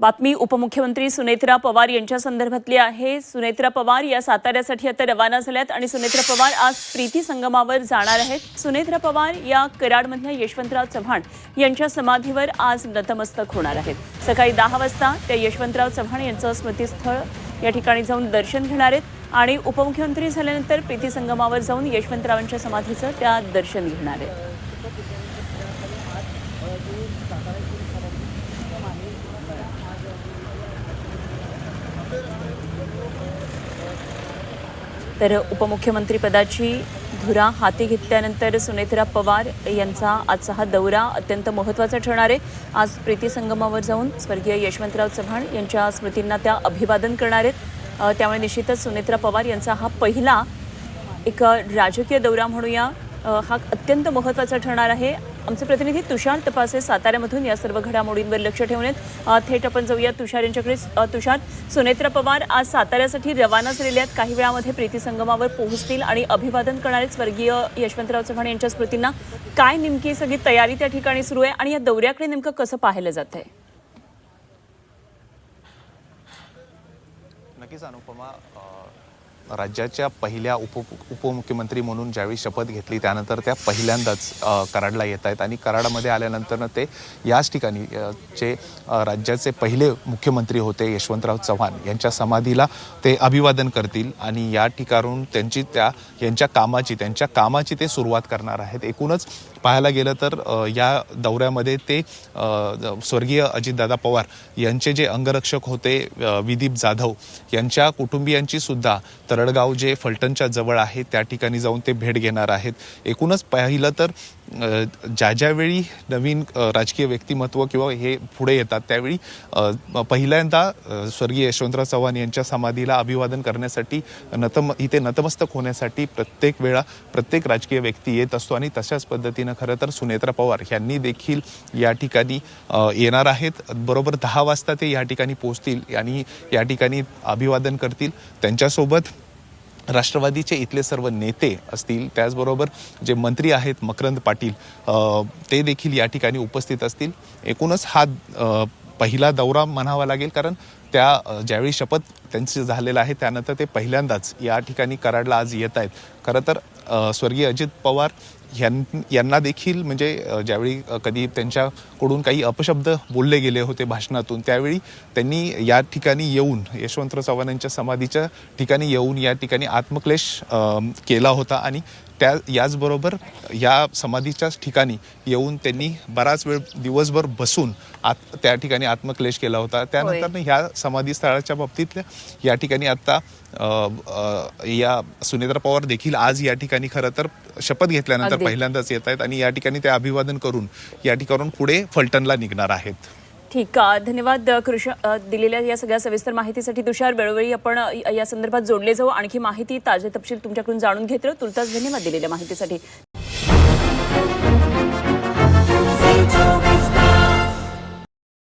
बातमी उपमुख्यमंत्री सुनेत्रा पवार यांच्या संदर्भातली आहे। सुनेत्रा पवार या साताऱ्यासाठी आता रवाना झाल्यात आणि सुनेत्रा पवार आज प्रीती संगमावर जाणार आहेत। सुनेत्रा पवार या कराडमधल्या यशवंतराव चव्हाण यांच्या समाधीवर आज नतमस्तक होणार आहेत। सकाळी 10 वाजता त्या यशवंतराव चव्हाण यांचं स्मृतीस्थळ या ठिकाणी जाऊन दर्शन घेणार आहेत आणि उपमुख्यमंत्री झाल्यानंतर प्रीती संगमावर जाऊन यशवंतरावांच्या समाधीचं त्या दर्शन घेणार आहेत। तर उपमुख्यमंत्री पदाची धुरा हाती घेतल्यानंतर सुनेत्रा पवार यांचा आजचा हा दौरा अत्यंत महत्त्वाचा ठरणार आहे। आज प्रीती संगमावर जाऊन स्वर्गीय यशवंतराव चव्हाण यांच्या स्मृतींना त्या अभिवादन करणार आहेत। त्यामुळे निश्चितच सुनेत्रा पवार यांचा हा पहिला एक राजकीय दौरा म्हणूया हा अत्यंत महत्त्वाचा ठरणार आहे। आमचे प्रतिनिधी तुषार तपासे साताऱ्यामधून या सर्व घडामोडींवर लक्ष ठेवून आहेत। थेट आपण जाऊया तुषार यांच्याकडे। तुषार, सुनेत्रा पवार आज साताऱ्यासाठी रवाना झालेले आहेत, काही वेळामध्ये प्रीती संगमावर पोहोचतील आणि अभिवादन करणारे स्वर्गीय यशवंतराव चव्हाण यांच्या स्मृतींना काय नेमकी सगळी तयारी त्या ठिकाणी सुरू आहे आणि या दौऱ्याकडे नेमकं कसं पाहिलं जात आहे? नक्कीच अनुपमा, राज्याच्या पहिल्या उपमुख्यमंत्री म्हणून ज्यावेळी शपथ घेतली त्यानंतर त्या पहिल्यांदाच कराडला येत आहेत आणि कराडमध्ये आल्यानंतर ते याच ठिकाणी जे राज्याचे पहिले मुख्यमंत्री होते यशवंतराव चव्हाण यांच्या समाधीला ते अभिवादन करतील आणि या ठिकाणून त्यांच्या कामाची ते सुरुवात करणार आहेत। एकूणच पाहायला गेलं तर या दौऱ्यामध्ये ते स्वर्गीय अजितदादा पवार यांचे जे अंगरक्षक होते विदीप जाधव यांच्या कुटुंबियांची सुद्धा तरडगाव जे फलटणच्या जवळ आहे त्या ठिकाणी जाऊन ते भेट घेणार आहेत। एकूणच पाहिलं तर ज्यावेळी नवीन राजकीय व्यक्तिमत्व किंवा हे पुढे येतात त्यावेळी पहिल्यांदा स्वर्गीय यशवंतराव चव्हाण यांच्या समाधीला अभिवादन करण्यासाठी इथे नतमस्तक होण्यासाठी प्रत्येक राजकीय व्यक्ती येत असतो आणि तशाच पद्धतीनं खरं तर सुनेत्रा पवार यांनी देखील या ठिकाणी येणार आहेत। बरोबर 10 वाजता ते या ठिकाणी पोहोचतील आणि या ठिकाणी अभिवादन करतील। त्यांच्यासोबत राष्ट्रवादीचे इथले सर्व नेते असतील, त्याचबरोबर जे मंत्री आहेत मकरंद पाटील ते देखील या ठिकाणी उपस्थित असतील। एकूणच हा पहिला दौरा म्हणावा लागेल, कारण ज्यावेळी शपथ त्यांची झालेला आहे त्यानंतर ते पहिल्यांदाच या ठिकाणी कराडला आज येत आहेत। खरं तर स्वर्गीय अजित पवार यांना देखील म्हणजे ज्यावेळी कधी त्यांच्याकडून काही अपशब्द बोलले गेले होते भाषणातून त्यावेळी त्यांनी या ठिकाणी येऊन यशवंतराव चव्हाण यांच्या समाधीच्या ठिकाणी येऊन या ठिकाणी आत्मक्लेश केला होता आणि याचबरोबर या समाधीच्याच ठिकाणी येऊन त्यांनी बराच वेळ दिवसभर बसून त्या ठिकाणी आत्मक्लेश केला होता। त्यानंतर ह्या समाधी स्थळाच्या बाबतीत या ठिकाणी आता या सुनेत्रा पवार देखील आज या ठिकाणी खरं तर शपथ घेतल्यानंतर पहिल्यांदाच येत आहेत आणि या ठिकाणी ते अभिवादन करून या ठिकाणून पुढे फलटणला निघणार आहेत। ठीक आहे, धन्यवाद दिलेल्या या सगळ्या सविस्तर माहितीसाठी तुषार। वेळोवेळी आपण या संदर्भात जोडले जाऊ, आणखी माहिती ताजे तपशील तुमच्याकडून जाणून घेतो। तुर्तास धन्यवाद दिलेल्या माहितीसाठी।